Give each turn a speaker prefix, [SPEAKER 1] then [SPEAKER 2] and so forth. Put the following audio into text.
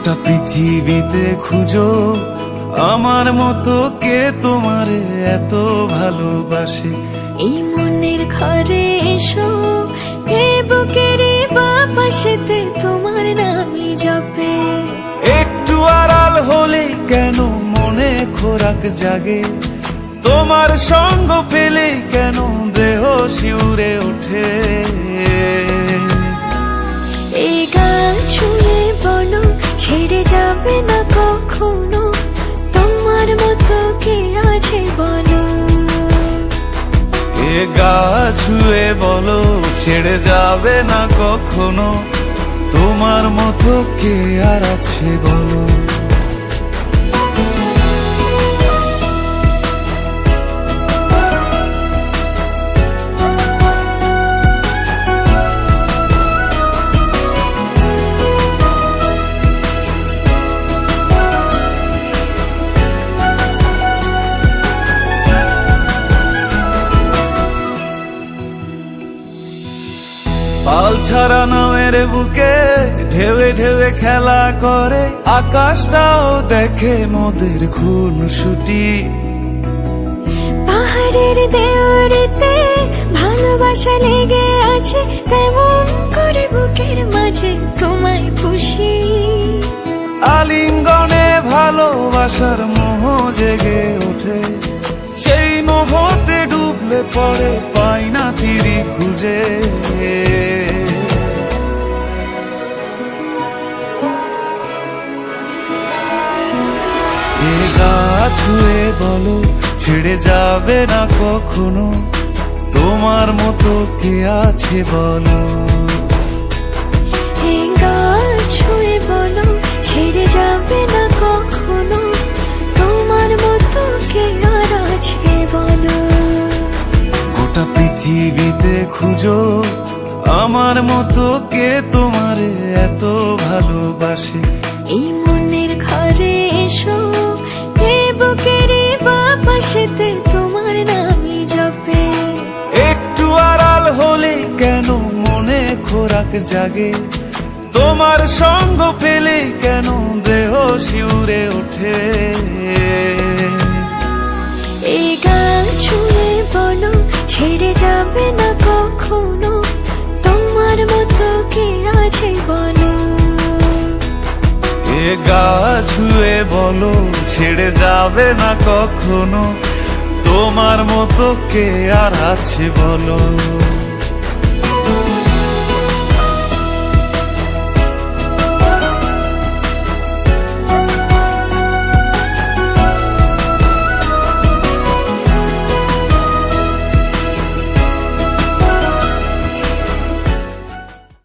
[SPEAKER 1] গোটা পৃথিবীতে খুঁজো আমার মতো কে তোমারে এত ভালোবাসে।
[SPEAKER 2] এই মনের ঘরে এসো, এ বুকের বাপাশেতে তোমার নামই জপে।
[SPEAKER 1] একটু আড়াল হলেই কেন মনে খোরাক জাগে, তোমার সঙ্গ পেলেই কেন দেহ শিউরে ওঠে।
[SPEAKER 2] এই গান ছুঁয়ে বলো ছেড়ে যাবে না কখনো, তোমার মতো কে আছে বলো।
[SPEAKER 1] এ গা ছুঁয়ে বলো ছেড়ে যাবে না কখনো, তোমার মতো কে আর আছে বলো। পাল ছাড়া নামের বুকে ঢেউে ঢেউে খেলা করে, আকাশটাও দেখে মোদের খুনসুটি।
[SPEAKER 2] পাহাড়ের দেওয়ারিতে ভালোবাসা লেগে আছে, তেমন করে বুকের মাঝে তোমায় পুষি।
[SPEAKER 1] আলিঙ্গনে ভালোবাসার মোহ জেগে ওঠে, সেই মোহতে ডুবলে পড়ে পাই না তীরি খুঁজে। এ গা ছুঁয়ে বলো ছেড়ে যাবে না কখনো, তোমার মতো কে আছে বলো।
[SPEAKER 2] এ গা ছুঁয়ে বলো ছেড়ে যাবে না কখনো, তোমার মতো কে আর আছে বলো।
[SPEAKER 1] গোটা পৃথিবীতে খুঁজো আমার মতো কে তোমারে এত ভালোবাসে।
[SPEAKER 2] এই মনের ঘরে এসো, এ বুকের বাপাশেতে তোমার নামই জপে।
[SPEAKER 1] একটু আড়াল হলেই কেন মনে খোরাক জাগে, তোমার সঙ্গ পেলেই কেন দেহ শিউরে ওঠে।
[SPEAKER 2] এই গান ছুঁয়ে বলো ছেড়ে যাবে না কখনো, তোমার মতো কে আছে বলো।
[SPEAKER 1] এ গা ছুঁয়ে বলো ছেড়ে যাবে না কখনো, তোমার মতো কে আর আছে বলো।